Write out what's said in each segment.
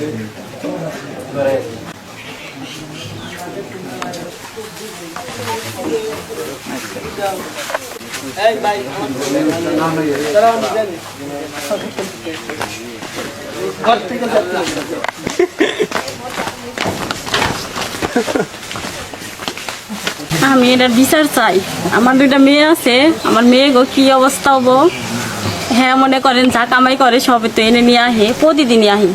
আমি এটার বিচার চাই। আমার দুইটা মেয়ে আছে, আমার মেয়ে গো কি অবস্থা হবো। হ্যাঁ মনে করেন যা কামাই করে সবে তো এনে নিয়ে আহে, প্রতিদিনই আহি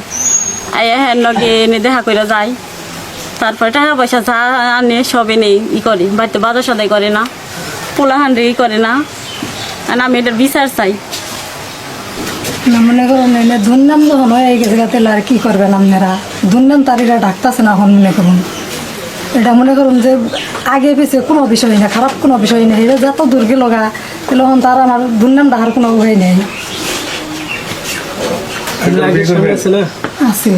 হ্যাঁ লগে এনে দেখা করে যায়। তারপরে টাকা পয়সা যা আনে সব এনে করে বাড়িতে বাজার সদাই করে না, পোলাহান্ডে করে না। আর আমি এটার বিচার চাই। না মনে করুন এনে দুর্নাম যখন হয়ে গেছে তাহলে আর কি করবেন আপনারা? দুর্নাম তার এটা ডাকতেছে না এখন মনে করুন। এটা মনে করুন যে আগে পেছে কোনো বিষয় না, খারাপ কোনো বিষয় নেই। এটা যত দূরকে লগা তাহলে এখন তার আমার দুর্নাম ডাকার কোনো উপায় নেই। আছে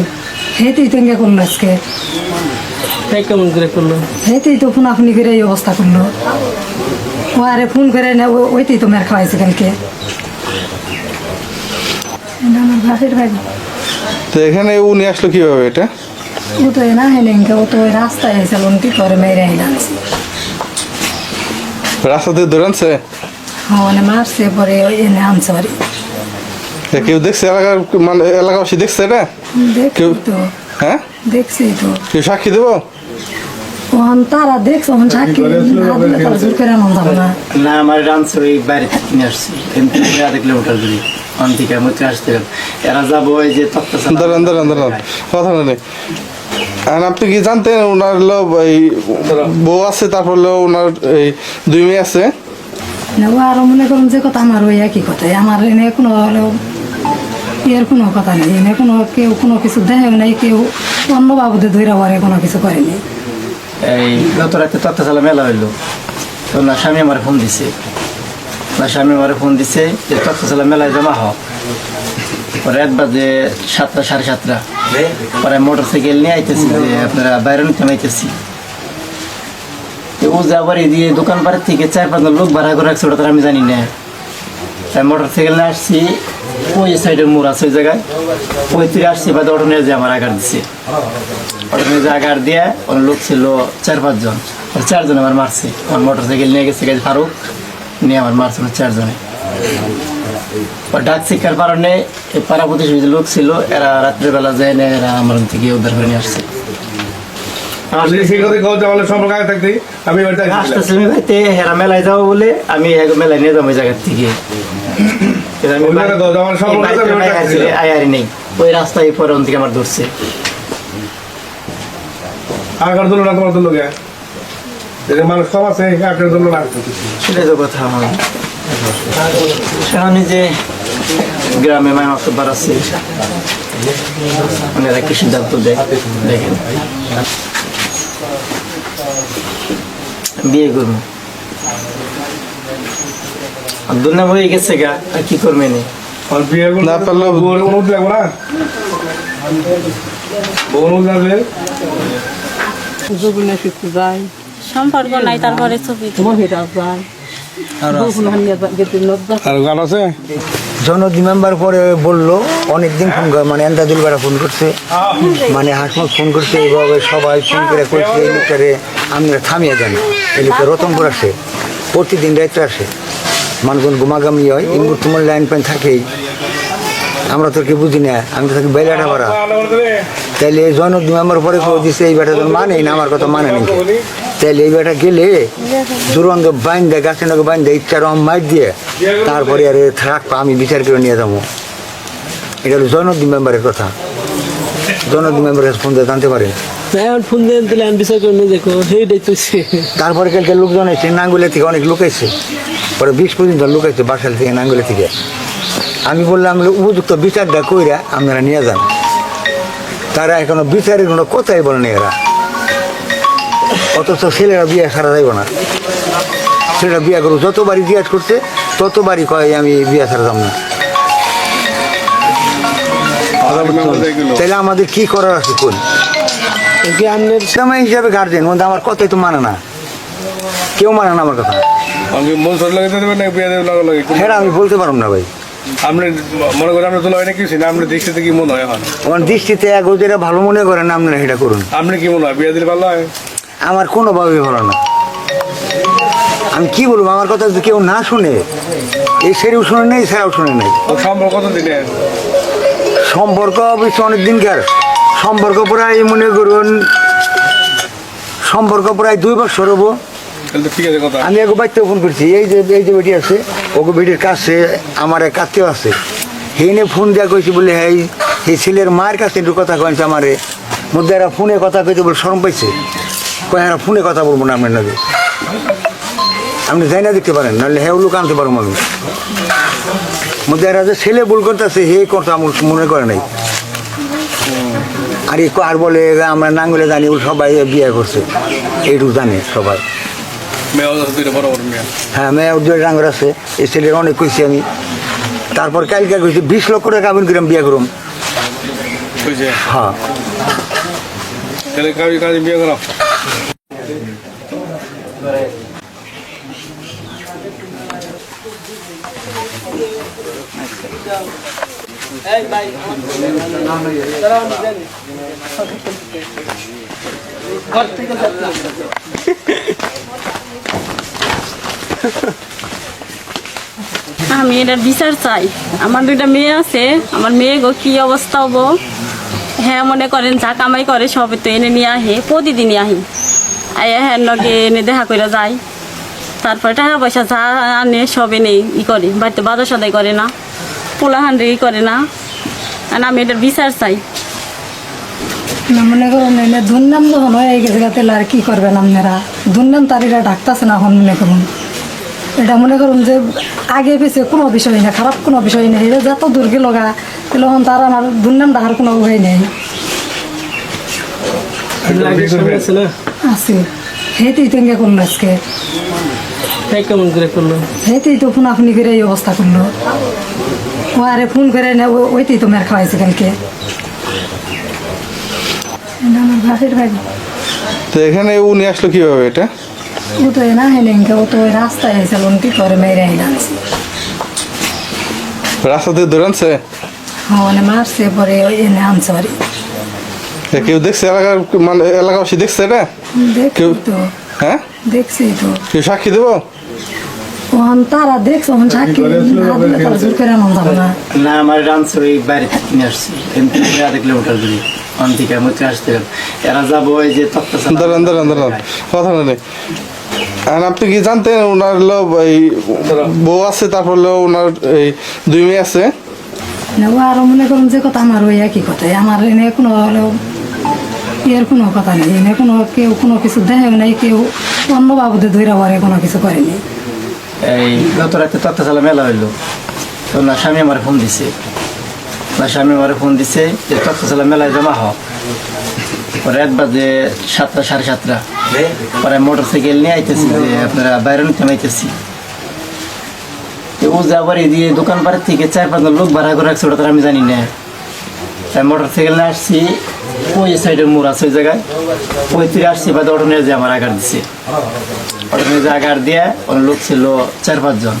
হেঁটেই তো ইঙ্গে করলো আজকে, কেমন করে করলো? হেঁটেই তো ফোন আপনি করে এই অবস্থা করলো। ও আরে ফোন করে না ওইতেই তো মের খাওয়াইছে কালকে। আমার বাপের বাড়ি। তো এখানে উনি আসলো কিভাবে? এটা ও তো না হেনে ও তো ওই রাস্তায় এসে লোনটি করে মেরে আনছে, রাস্তা দিয়ে ধরে আনছে? হ্যাঁ মানে মারছে পরে এনে আনছে বাড়ি। কেউ দেখছে? এলাকার মানে এলাকাবাসী দেখছে এটা? দেখছি তো। হ্যাঁ দেখছি তো। কেউ সাক্ষী দেবো? ওখান তারা দেখছে ওখান সাক্ষী তারা জোর করে আনন্দ হবে না। না আমার রানছে ওই বাইরে নিয়ে আসছি কিন্তু 1.5 কিলোমিটার দূরে ওখান থেকে মধ্যে আসতে এরা যাবো ওই যে দাঁড়ান দাঁড়ান দাঁড়ান, কথা নেই। আর আপনি কি জানতেন ওনার এই বউ আছে, তারপর ওনার এই 2 মেয়ে আছে? না ও আরো মনে করুন যে কথা আমার ওই একই কথাই। আমার এনে কোনো এর কোনো কথা নেই, এনে কোনো কেউ কোনো কিছু দেখেও নাই, কেউ অন্য বাবুদের ধৈরা পরে কোনো কিছু করেনি। এই গত রাতে তত্ত্বশালা মেলা হইলো, তো না স্বামী আমার ফোন দিছে, যে তত্ত্বশালা মেলায় জমা হোক। পরে 1 বাজে 7টা 7:30 পরে মোটর সাইকেল নিয়ে আইতেছি যে আপনারা বাইরে নিতে আইতেছি। ও যে আবার এই দিয়ে দোকান পাড়ের থেকে 4-5 জন লোক ভাড়া করে রাখছে, ওটা আমি জানি না। তাই মোটর সাইকেল নিয়ে আসছি, ওই সাইডের মোড় আছে ওই জায়গায়, ওই থেকে আসছি বাদে অটো নিয়ে যে আমার আগার দিচ্ছে। অটো নিয়ে যে আগার দিয়ে ওর লোক ছিল 4-5 জন, 4 জন আমার মারছে। আমার মোটর সাইকেল নিয়ে গেছে ফারুক নিয়ে আমার মারছে 4 জনে। ডাক শিক্ষার কারণে এই পাড়া প্রতিবেশী লোক ছিল, এরা রাত্রেবেলা যায় না, এরা আমার থেকে উদ্ধার করে নিয়ে আসছে। হেরা মেলায় যাবো বলে আমি মেলায় নিয়ে যাবো ওই জায়গার থেকে। আয়ারি নেই ওই রাস্তায় পরে থেকে আমার ধরছে। সেটাই তো কথা। সেখানে যে গ্রামে মায় মাকবার আছে, ওনারা কি সিদ্ধান্ত দেয় দেখেন। বিয়ে করবো দুর্নাম হয়ে গেছে গা, আর কি করবে না সম্পর্ক নাই, তারপরে ছবি জনদি মেম্বার পরে বললো অনেকদিন ফোন করে, মানে এন্দাদুল বেড়া ফোন করছে, মানে হাসমত ফোন করছে, এইভাবে সবাই ফোন করে করছে এই লোকটারে আমরা থামিয়ে দেন। এই লোকটা রতনপুর আসে, প্রতিদিন রাত্রে আসে, মানুষজন ঘুমাগামি হয়, ইমুর তোমার লাইন প্যান থাকেই, আমরা তো কি বুঝি না, আমি তো থাকি বেলাটা ভাড়া। তাইলে জনদি মেম্বার পরে করে দিচ্ছে এই বেটা মানে না, আমার কথা মানে নাকি। তাইলে এই বেটা গেলে দুরঙ্গ বাইন দেয়, গাছের নগে বাইন দেয়, ইচ্ছা রম মাইক দিয়ে তারপরে আরে থাকবো, আমি বিচার করে নিয়ে যাবো। এটা হলো জনদি মেম্বারের কথা। জনদি মেম্বারের ফোন দিয়ে জানতে পারে। তারপরে কালকে লোকজন এসে নাঙ্গুলে থেকে অনেক লোক এসে, পরে 20-25 জন লোক এসে বাসাল থেকে নাঙ্গুলে থেকে। আমি বললাম উপযুক্ত বিচারটা কইরা আপনারা নিয়ে যান। তারা এখনো বিচারের কোনো কথাই বলেনি এরা। অথচ ছেলেরা বিয়ে ছাড়া যাইব না, ছেলেরা বিয়ে করবো। যতবারই জিজ্ঞাস করছে ততবারই কয় আমি বিয়ে ছাড়া যাব না। তাহলে আমাদের কি করার আছে? কোন সময় হিসাবে গার্জেন আমার কথাই তো মানে না, কেউ মানে না আমার কথা। হ্যাঁ আমি বলতে পারব না ভাই। আপনি মনে করেন আমরা তো নয় না কিছু না, আপনি দৃষ্টিতে কি মনে হয় এখন? আমার দৃষ্টিতে এক যেটা ভালো মনে করেন আপনারা সেটা করুন। আপনি কি মনে হয় বিয়ে দিলে ভালো হয়? আমার কোনোভাবেই ভালো না। আমি কি বলবো, আমার কথা যদি কেউ না শুনে, এই সেরেও শুনে নেই, সেরাও শুনে নেই। ও সম্পর্ক কত দিনের? সম্পর্ক অবশ্য অনেক দিনকার সম্পর্ক, প্রায় মনে করুন সম্পর্ক প্রায় 2 বছর হবো। তাহলে তো ঠিক আছে কথা। আমি এক বাড়িতে ফোন করছি, এই যে বেটি আছে, ওকে বেটির কাছে আমার এক আত্মীয় আছে, হেনে ফোন দেওয়া কইছি বলে হ্যাঁ এই ছেলের মায়ের কাছে একটু কথা কয়েছে আমারে মধ্যে, এরা ফোনে কথা কইতে বলে শরম পাইছে, কয় এরা ফোনে কথা বলবো না আপনার নাকি, আপনি যাই না দেখতে পারেন, নাহলে হ্যাঁ লোক আনতে পারবো আমি মধ্যে, এরা যে ছেলে ভুল করতেছে হে কথা আমার মনে করে নাই। আর বলে আমরা নাঙ্গলে জানি সবাই বিয়ে করছে, এইটুকু জানে সবাই। মেয়ে দুইটা বড় বড় মেয়ে। হ্যাঁ মেয়ে উদ্যোগ ডাঙ্গর আছে, এই ছেলের অনেক কইছি আমি। তারপর কালকে কইছি 20 লক্ষ টাকা কাবিন করে বিয়ে করুম। বুঝছে? হ্যাঁ তাহলে কাজে বিয়ে করো। আমি এটার বিচার চাই। আমার 2টা মেয়ে আছে, আমার মেয়ে গো কি অবস্থা হবো। হ্যাঁ মনে করেন যা কামাই করে সবে তো এনে নিয়ে আহে, প্রতিদিনই আহি হ্যাঁ লগে এনে দেখা করে যায়। তারপরে টাকা পয়সা যা আনে সব এনে করে বাড়িতে বাজার সদাই করে না, পোলাহান্ডে করে না। আর আমি এটার বিচার চাই। না মনে করুন এনে দুর্নাম যখন হয়ে গেছে তাহলে আর কি করবেন আপনারা, দুর্নাম তারিরা ডাকতেছে না এখন মনে করুন। এটা মনে করুন যে আগে পেছে কোনো বিষয় না, খারাপ কোনো বিষয় নেই, এটা যত দূরকে লগা তাহলে এখন তার আমার দুর্নাম ডাকার কোনো উপায় নেই। আছে হেঁটেই তো ইঙ্গে করলো আজকে, কেমন করে করলো? হেঁটেই তো ফোন আপনি করে এই অবস্থা করলো। ও আরে ফোন করে না ওইতেই তো মের খাওয়াইছে কালকে। এটা আমার বাপের বাড়ি। তো এখানে উনি আসলো কিভাবে এটা? ও তো না হেনে ও তো ওই রাস্তায় এসে লোনটি করে মেরে আনছে, রাস্তা দিয়ে ধরে আনছে? হ্যাঁ মারছে পরে ওই এনে আনছে বাড়ি। কেউ দেখছে এলাকার, মানে এলাকাবাসী দেখছে এটা? দেখছি তো, হ্যাঁ দেখছি তো। কেউ সাক্ষী দেবো? ওখান তারা দেখছো ওখান সাক্ষী না দিলে তারা জোর করে আনন্দ হবে না। না আমার রানছে ওই বাইরে নিয়ে আসছি, এমনি 1.5 কিলোমিটার দূরে ওখান থেকে মধ্যে আসতে। এরা যাবো ওই যে দাঁড়ান কথা নেই। আর আপনি কি জানতেন ওনার এই বউ আছে, তারপর ওনার এই 2 মেয়ে আছে? না ও আরো মনে করুন যে কথা আমার ওই একই কথাই, আমার এনে কোনো এর কোনো কথা নেই, এনে কোনো কেউ কোনো কিছু দেখেও নাই, কেউ অন্য বাবুদের ধৈরা পরে কোনো কিছু করেনি। এই গত রাতে তত্ত্বশালা মেলা হইলো, তো না স্বামী আমার ফোন দিছে, যে তত্ত্বশালা মেলায় জমা হোক। পরে 1 বাজে 7টা 7:30 পরে মোটর সাইকেল নিয়ে আইতেছি যে আপনারা বাইরে নিতে আইতেছি। ও যে আবার এই দিয়ে দোকান পাড়ের থেকে 4-5 জন লোক ভাড়া করে রাখছে, ওটা তো আমি জানি না। তাই মোটর সাইকেল নিয়ে আসছি, ওই সাইডের মোড় আছে ওই জায়গায়, ওই থেকে আসছি বাদে অটো নিয়ে যে আমার আগার দিছে। অটো নিয়ে যে আগার দিয়ে ওর লোক ছিল 4-5 জন,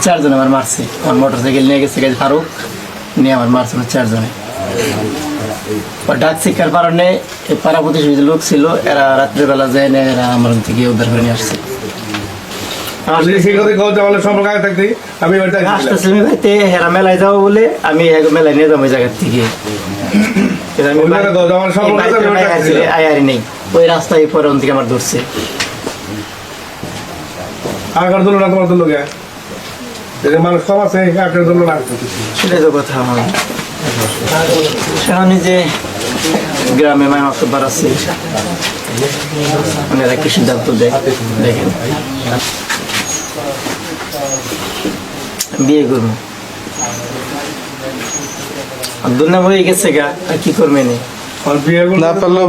4 জন আমার মারছে। আমার মোটর সাইকেল নিয়ে গেছে ফারুক, নিয়ে আমার মারছে 4 জনে। ডাক শিক্ষার কারণে এই পাড়া প্রতিবেশী লোক ছিল, এরা রাত্রেবেলা যায় না, এরা আমার থেকে উদ্ধার করে নিয়ে আসছে। আসতেছি আমি ভাইতে হেরা মেলায় যাবো বলে, আমি মেলায় নিয়ে যাবো ওই জায়গার থেকে। আয়ারি নেই, ওই রাস্তায় পরে ওন থেকে আমার ধরছে। সেটাই তো কথা। সেখানে যে গ্রামে মায় মাকবার আছে, ওনারা কি সিদ্ধান্ত দেয় দেখেন, বিয়ে করবো দুর্নাম হয়ে গেছে গা, আর কি করবে নি? না পারলেও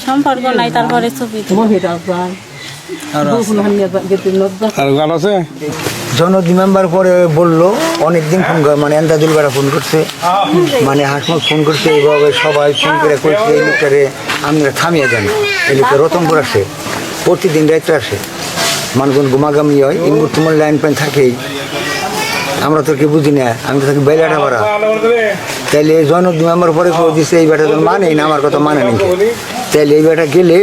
সম্পর্ক নাই, তারপরে ছবি জনদি মেম্বার পরে বললো অনেকদিন ফোন করে, মানে এন্দাদুল বেড়া ফোন করছে, মানে হাসমত ফোন করছে, এইভাবে সবাই ফোন করে কইছে এই লোকটারে আপনারা থামিয়ে দেন, এই লোকটা রতনপুর আসে। প্রতিদিন রাত্রে আসে, মানুষজন ঘুমাগামি হয়, এই মুহূর্তে মনে লাইন পাইন থাকেই, আমরা তো কি বুঝি না, আমি তো থাকি বেলাটা ভাড়া। তাইলে জয়নুদ্দিন মেম্বার পরে করে দিচ্ছে এই বেটা তো মানে না, আমার কথা মানে নাকি, তাইলে এই বেটা গেলে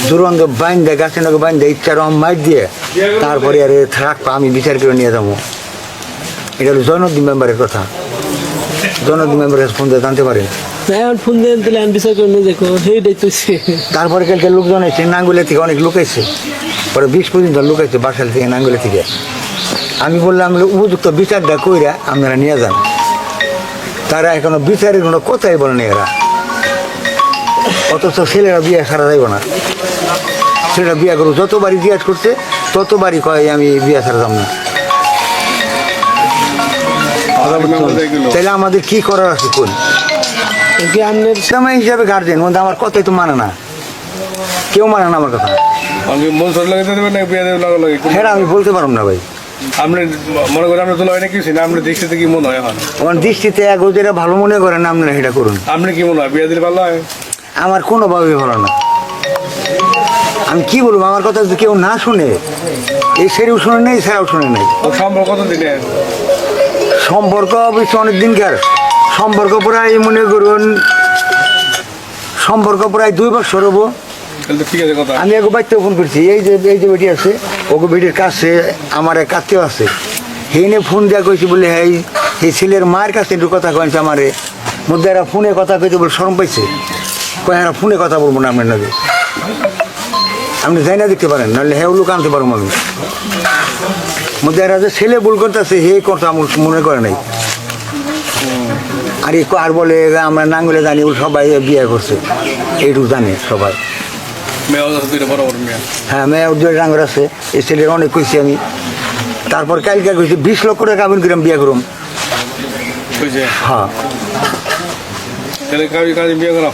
দুরন্ত বাইন দেয়, গাছে নাকি বাইন দেয়, ইচ্ছা রম মাইট দিয়ে তারপরে আরে থাকবো, আমি বিচার করে নিয়ে যাবো। এটা হলো জয়নুদ্দিন মেম্বারের কথা। জয়নুদ্দিন মেম্বারের ফোন দিয়ে জানতে পারে। এখন ফোন দেন তাহলে আমি বিচার করে নিয়ে দেখো সেই দেখতেছি। তারপরে কালকে লোকজন এসে নাঙ্গুলে থেকে অনেক লোক এসে, পরে 20 পর্যন্ত লোক এসে বাসাল থেকে নাঙ্গুলে থেকে। আমি বললাম উপযুক্ত বিচারটা কইরা আপনারা নিয়ে যান। তারা এখনো বিচারের কোনো কথাই বলেনি এরা, অথচ ছেলেরা বিয়ে ছাড়া যাইব না। ছেলেরা বিয়ে করবো, যতবারই জিজ্ঞাস করছে ততবারই কয় আমি বিয়ে ছাড়া যাব না। তাহলে আমাদের কি করার আছে কোন সময় হিসাবে গার্জেন মধ্যে আমার কথাই তো মানে না, কেউ মানে না আমার কথা। আমি মন সর লাগাতে দেবেন না বিয়ে দেবেন লাগে হ্যাঁ আমি বলতে পারব না ভাই। আপনি মনে করেন আমরা তো হয় না কিছু না, আপনি দেখতে কি মনে হয় এখন? আমার দৃষ্টিতে এক যেটা ভালো মনে করেন আপনারা সেটা করুন। আপনি কি মনে হয় বিয়ে দিলে ভালো হয়? আমার কোনোভাবে ভালো না। আমি কি বলবো, আমার কথা যদি কেউ না শুনে, এই সেরেও শুনে নেই, সেরাও শুনে নেই। ও সম্পর্ক কত দিনে? সম্পর্ক অবশ্য অনেক দিনকার সম্পর্ক, প্রায় মনে করুন সম্পর্ক প্রায় 2 বছর হবো। তাহলে তো ঠিক আছে কথা। আমি এক বাড়িতে ফোন করছি, এই যে বেটি আছে, ওকে বেটির কাছে আমার এক আত্মীয় আছে, হেনে ফোন দেওয়া কইছি বলে এই ছেলের মায়ের কাছে একটু কথা কয়েছে আমারে মধ্যে। এরা ফোনে কথা কইতে বলে শরম পাইছে, কয় এরা ফোনে কথা বলবো না আপনার নাকি, আপনি যাই না দেখতে পারেন, নাহলে হ্যাঁ লোক আনতে পারবো আমি। মধ্যে এরা যে ছেলে ভুল করতেছে হে কথা আমার মনে করে নাই। আর বলে আমরা নাঙ্গলে জানি সবাই বিয়ে করছে, এইটুকু জানে সবাই। মেয়ে দুইটা বড় বড় মেয়ে। হ্যাঁ মেয়ে উদ্যোগ ডাঙ্গর আছে, এই ছেলের অনেক কইছি আমি। তারপর কালকে কইছি 20 লক্ষ টাকা কাবিন করে বিয়ে করুম। বুঝছে? হ্যাঁ তাহলে কাজে বিয়ে করা